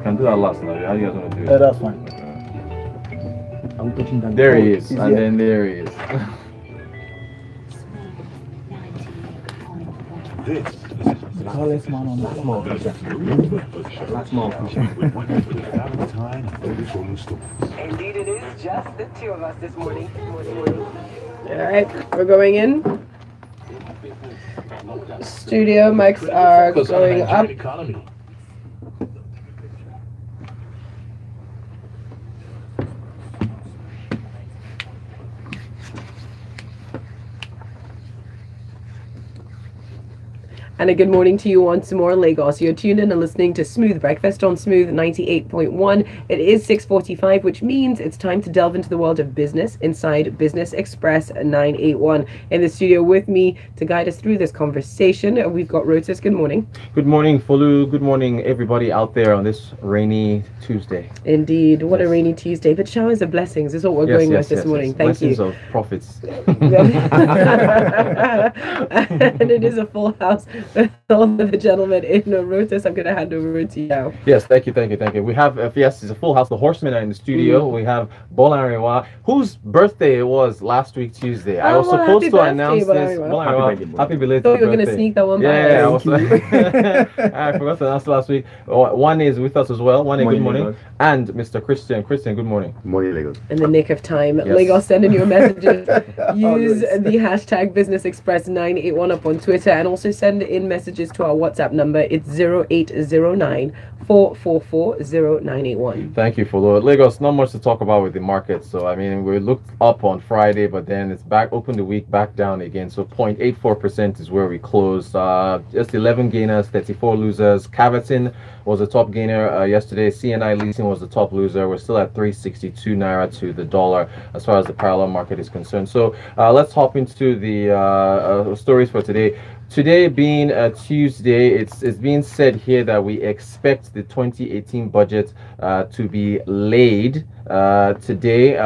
We can do that last now. How do you guys want to do Yeah, it? that's fine. Are we touching that? There he is, He's and here. then there he is. This The tallest man on the small floor. Not small. with Valentine and Folu Storms. Indeed, it is just the two of us this morning. All right, we're going in. Studio mics are going up. Economy. And a good morning to you once more, Lagos. You're tuned in and listening to Smooth Breakfast on Smooth 98.1. It is 6:45, which means it's time to delve into the world of business inside Business Express 981. In the studio with me to guide us through this conversation, we've got Rotus. Good morning. Good morning, Folu. Good morning, everybody out there on this rainy Tuesday. Indeed, what a rainy Tuesday, but showers of blessings is what we're going with this morning. Thank Blessings you. of profits. And it is a full house with all of the gentlemen in Rotus. I'm going to hand over to you now. Yes, thank you. We have, yes, it's a full house. The Horsemen are in the studio. We have Bolarinwa, whose birthday it was last week, Tuesday. I was supposed to announce this. Bolarinwa, happy belated Thought you were going to birthday. sneak that one by. Yeah, I forgot to announce last week. One is with us as well. One, good morning. Lagos. And Mr. Christian. Christian, good morning. Morning, Lagos. In the nick of time. Yes. Lagos sending you messages. Use the hashtag BusinessExpress981 up on Twitter, and also send in messages to our WhatsApp number. It's 0809 444 0981. Thank you, Folu. Lagos, not much to talk about with the market. So, I mean, we looked up on Friday, but then it's back, opened the week back down again. So 0.84% is where we closed. Just 11 gainers, 34 losers. Cavatin was the top gainer yesterday. CNI leasing was the top loser. We're still at 362 naira to the dollar as far as the parallel market is concerned. So let's hop into the stories for today. Today being a Tuesday, it's being said here that we expect the 2018 budget to be laid today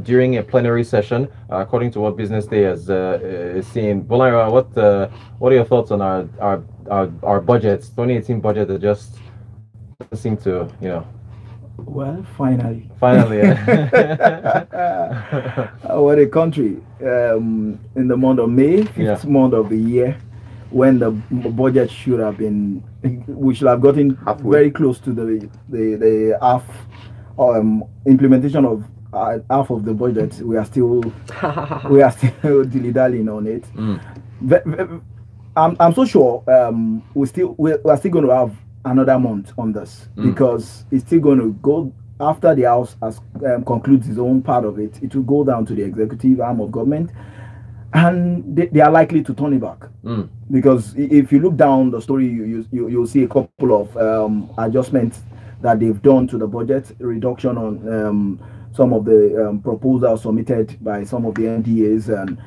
during a plenary session, according to what BusinessDay is seeing. Bolarinwa, what are your thoughts on our budgets, 2018 budget that just doesn't seem to, Well, finally. What a country. In the month of May, fifth month of the year, when the budget should have been, we should have gotten very close to the half implementation of half of the budget. We are still dilly-dallying on it. I'm so sure we're still going to have another month on this, because it's still going to go after the House has concludes its own part of it. It will go down to the executive arm of government, and they are likely to turn it back, because if you look down the story, you'll see a couple of adjustments that they've done to the budget, reduction on some of the proposals submitted by some of the NDAs, and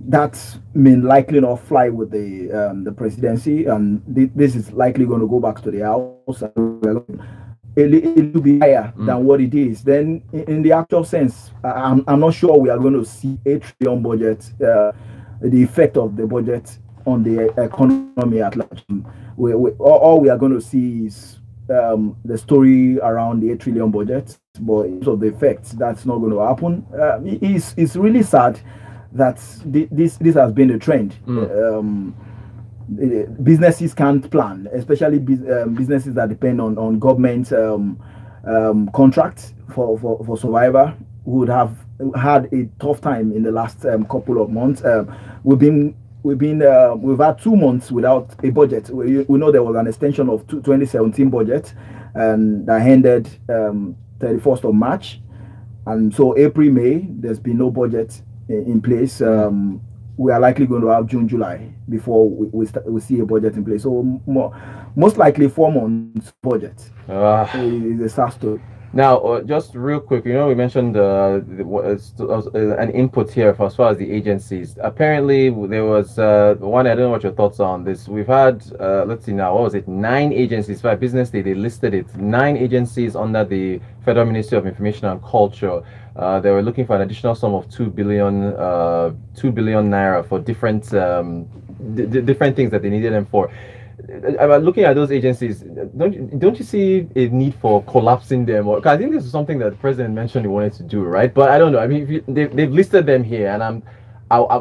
that may likely not fly with the presidency, and this is likely going to go back to the House, and it will be higher than what it is. Then in the actual sense, I'm not sure we are going to see a trillion budget, the effect of the budget on the economy at large. All we are going to see is the story around the 8 trillion budget, but in terms of the effects, that's not going to happen. It's really sad that this has been a trend. Businesses can't plan, especially businesses that depend on government contracts for survival, who would have had a tough time in the last couple of months. We've had 2 months without a budget. We know there was an extension of 2017 budget, and that ended 31st of March, and so April, May, there's been no budget in place. We are likely going to have June, July before we see a budget in place. So most likely 4 months budget is a sad story. Now, just real quick, we mentioned an input here as far as the agencies. Apparently, there was one, I don't know what your thoughts are on this. We've had, let's see now, what was it? 9 agencies. For BusinessDay, they listed it. 9 agencies under the Federal Ministry of Information and Culture. They were looking for an additional sum of 2 billion naira for different different things that they needed them for. looking at those agencies, don't you see a need for collapsing them? Or 'cause I think this is something that the president mentioned he wanted to do, right? But I don't know. I mean, they've listed them here, and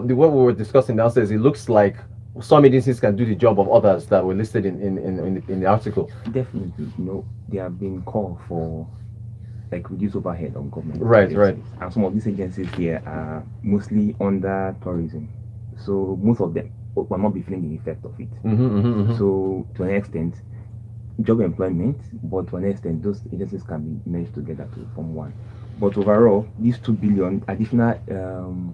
the way we were discussing downstairs, it looks like some agencies can do the job of others that were listed in the article. Definitely, they have been called for like reduce overhead on government. Right, agencies. right. And some of these agencies here are mostly under tourism, so most of them will not be feeling the effect of it. So to an extent, job employment, but to an extent, those agencies can be merged together to form one. But overall, these 2 billion additional,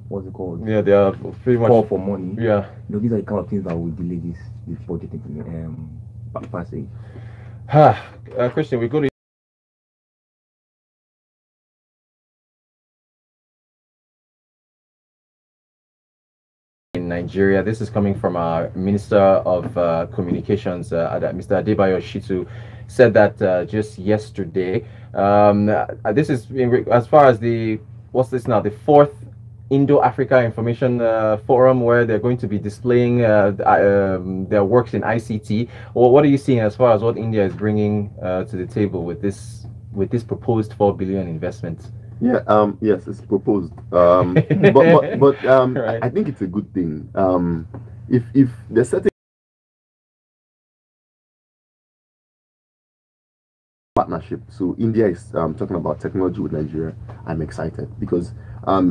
what's it called? Yeah, they are pretty much call for money. Yeah. These are the kind of things that will delay this budget passage. Christian, we go to in Nigeria. This is coming from our Minister of Communications, Mr. Adebayo Shitu, said that just yesterday. This is as far as what's this now? The fourth Indo-Africa Information Forum, where they're going to be displaying their works in ICT. Well, what are you seeing as far as what India is bringing to the table with this proposed 4 billion investment? Yeah, yes, it's proposed. But right. I think it's a good thing. If there's certain partnership, so India is talking about technology with Nigeria, I'm excited because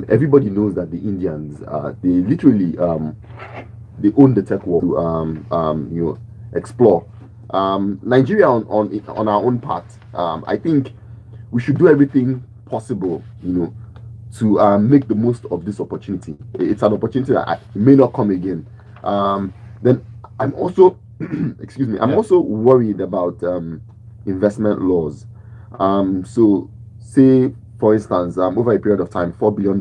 everybody knows that the Indians they literally they own the tech world to explore. Nigeria on our own part, I think we should do everything possible, to make the most of this opportunity. It's an opportunity that may not come again. Then I'm also, excuse me, I'm also worried about investment laws. So, say for instance, over a period of time, $4 billion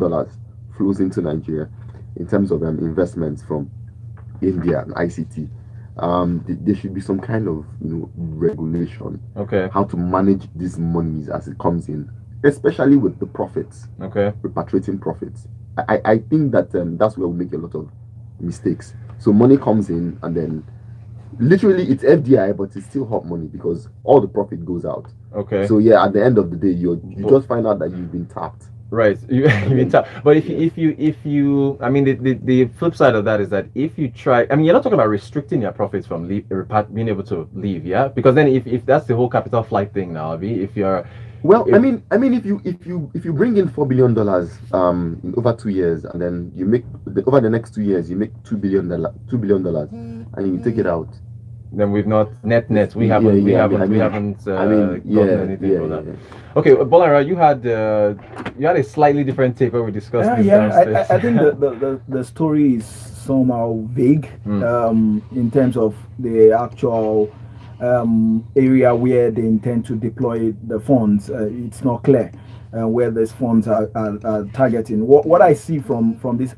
flows into Nigeria in terms of investments from India and ICT. There should be some kind of regulation. Okay. How to manage these monies as it comes in, especially with the profits. Okay. Repatriating profits. I think that that's where we make a lot of mistakes. So money comes in and then literally it's FDI, but it's still hot money because all the profit goes out. Okay. So yeah, at the end of the day, you just find out that you've been tapped. Right, you've been tapped. But if you, I mean, the flip side of that is that if you try, I mean, you're not talking about restricting your profits from being able to leave, yeah? Because then if that's the whole capital flight thing now, if you're I mean, if you bring in $4 billion in over 2 years, and then you make over the next 2 years you make $2 billion, and you take it out, then we've not net. We haven't gotten anything for that. Okay, Bolarinwa, you had a slightly different take when we discussed this. I think the story is somehow vague in terms of the actual area where they intend to deploy the funds. It's not clear where these funds are targeting. What I see from this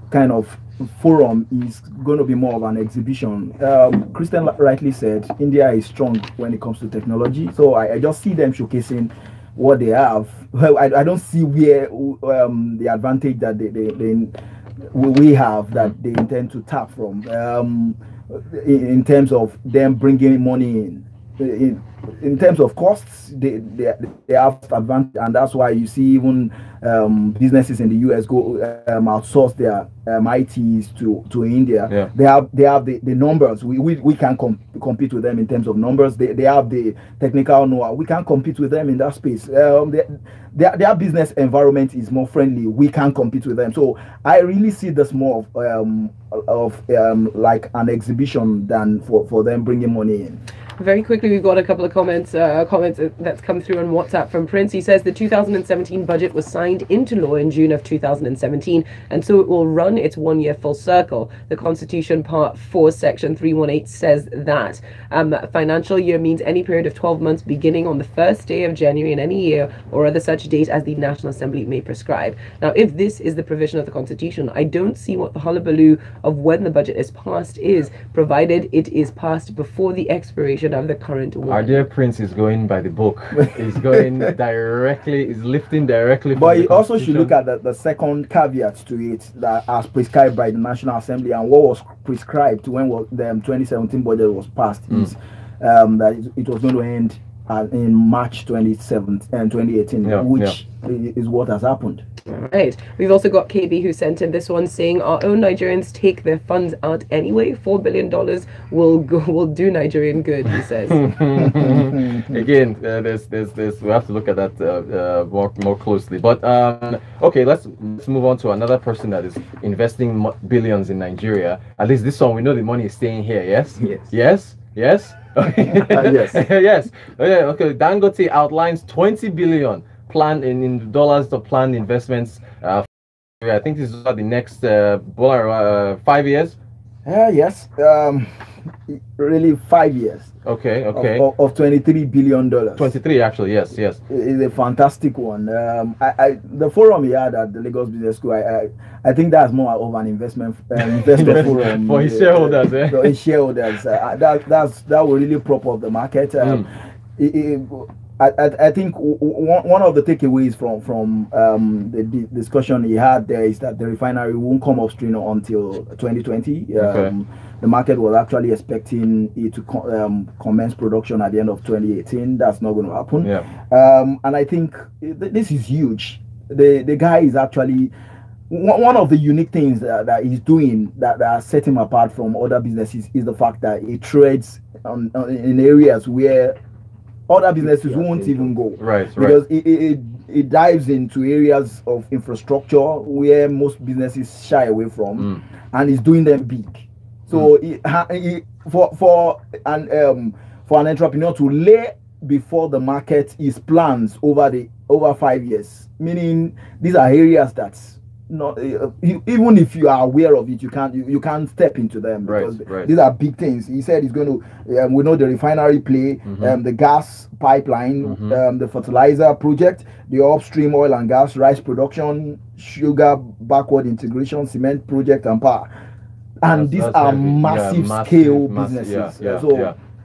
kind of forum is going to be more of an exhibition. Christian rightly said India is strong when it comes to technology, so I just see them showcasing what they have. Well, I don't see where the advantage that we have that they intend to tap from in terms of them bringing money in terms of costs. They have advantage, and that's why you see even businesses in the US go outsource their ITs to India. Yeah. They have the numbers. We can compete with them in terms of numbers. They have the technical know-how. We can compete with them in that space. Their business environment is more friendly. We can compete with them. So I really see this more of like an exhibition than for them bringing money in. Very quickly, we've got a couple of comments that's come through on WhatsApp from Prince. He says the 2017 budget was signed into law in June of 2017, and so it will run its 1 year full circle. The Constitution Part 4, Section 318 says that financial year means any period of 12 months beginning on the first day of January in any year or other such date as the National Assembly may prescribe. Now, if this is the provision of the Constitution, I don't see what the hullabaloo of when the budget is passed is, provided it is passed before the expiration should have the current one. Our dear Prince is going by the book. He's going directly, he's lifting directly from But the you also should look Constitution. at the second caveat to it, that as prescribed by the National Assembly, and what was prescribed when the 2017 budget was passed is that it was going to end in March 2017 and 2018, which is what has happened. All right. We've also got KB who sent in this one saying our own Nigerians take their funds out anyway. $4 billion will do Nigerian good, he says. Again, there's we have to look at that more closely. But okay, let's move on to another person that is investing billions in Nigeria. At least this one, we know the money is staying here. Yes. Yes. Yes. Yes. Yes. Okay. Dangote outlines 20 billion planned in dollars to planned investments. I think this is the next 5 years. Yes. Really 5 years. Okay. Of $23 billion. 23 actually. Yes. It's a fantastic one. The forum he had at the Lagos Business School, I think that's more of an investor forum for his shareholders. For his shareholders. That will really prop up the market. I think one of the takeaways from the discussion he had there is that the refinery won't come upstream until 2020. The market was actually expecting it to commence production at the end of 2018. That's not going to happen. And I think this is huge. The guy is actually one of the unique things that he's doing that set him apart from other businesses is the fact that he trades in areas where other businesses won't even go. Right. Because it dives into areas of infrastructure where most businesses shy away from, and he's doing them big. So for an entrepreneur to lay before the market his plans over 5 years, meaning these are areas that's not even if you are aware of it, you can't step into them because these are big things. He said he's going to we know the refinery play, the gas pipeline, the fertilizer project, the upstream oil and gas, rice production, sugar backward integration, cement project, and power. And these are heavy. massive scale businesses.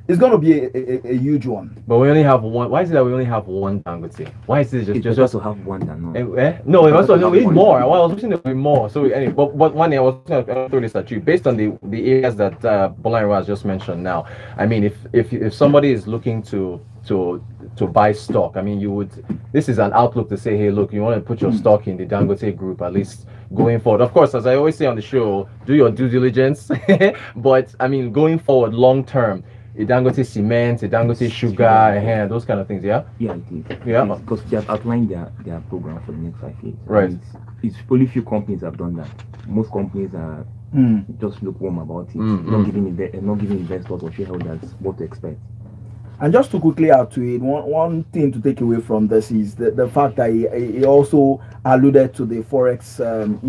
It's going to be a huge one. But we only have one. Why is it that we only have one Dangote? Why is it just to have one Dangote? No, we need more. I was wishing there would be more. So anyway, but one day I was going to throw this at you based on the areas that Bolarinwa has just mentioned. Now, I mean, if somebody is looking to buy stock, I mean, you would. This is an outlook to say, hey, look, you want to put your stock in the Dangote group at least going forward. Of course, as I always say on the show, do your due diligence. But I mean, going forward, long term. A Dangote cement, a Dangote sugar, those kind of things, yeah? Yeah, it is. Yeah. Because they have outlined their program for the next 5 years. Right. It's only few companies have done that. Most companies are just lukewarm about it. Not giving investors or shareholders what to expect. And just to quickly add to it, one thing to take away from this is the fact that he also alluded to the forex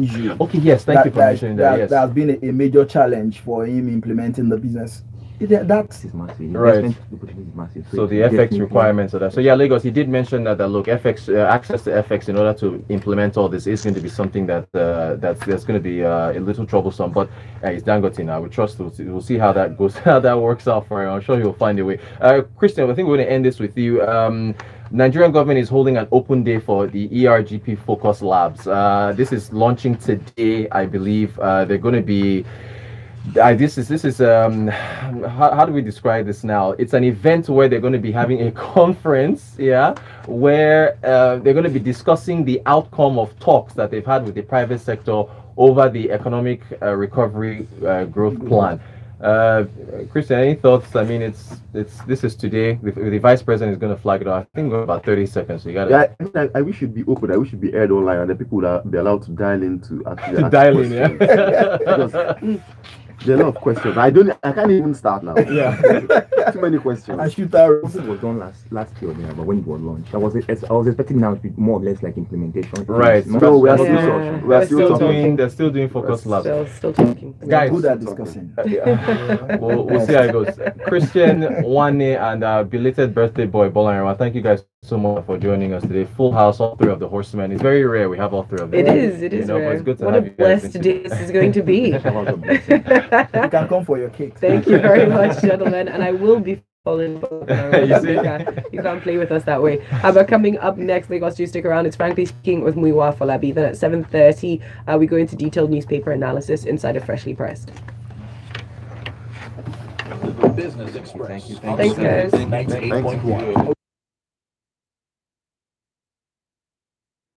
issue. Okay, yes, thank you for mentioning that. Yes. That has been a major challenge for him implementing the business. That's massive. Right. Massive. So the FX requirements of that. So yeah, Lagos, he did mention that look, FX access to FX in order to implement all this is going to be something that's going to be a little troublesome. But it's Dangote now. We trust we'll see how that goes, how that works out for him. I'm sure he'll find a way. Christian, I think we're going to end this with you. Nigerian government is holding an open day for the ERGP Focus Labs. This is launching today, I believe. They're going to be. This is how do we describe this now? It's an event where they're going to be having a conference, where they're going to be discussing the outcome of talks that they've had with the private sector over the economic recovery growth plan. Christian, any thoughts? I mean, this is today. The vice president is going to flag it out. I think we're about 30 seconds. So you got it. Yeah, I wish it'd be open. I wish it'd be aired online, and the people would be allowed to dial in to actually dial in. Yeah. Because there are a lot of questions. I can't even start now. Yeah. Too many questions. I shoot that. It was done last year, but when it was launched, I was expecting now to be more or less like implementation. Right. No, we are still talking. They're still doing focus labs. Still talking. Guys, good at discussing. We'll see how it goes. Christian, Nwanne, and belated birthday boy Bolarinwa. Thank you guys so much for joining us today. Full house, all three of the Horsemen. It's very rare we have all three of them. It is rare. But it's good to what have a you guys blessed day this is going to be. You can come for your cake. Thank you very much, gentlemen. And I will be Fallen. You see? You can't play with us that way. But coming up next, Lagos, do stick around. It's Frankly Speaking with Muiwa Folabi. Then at 7:30, we go into detailed newspaper analysis inside of Freshly Pressed. The Business Express. Thank you. Thanks, guys. 98.1.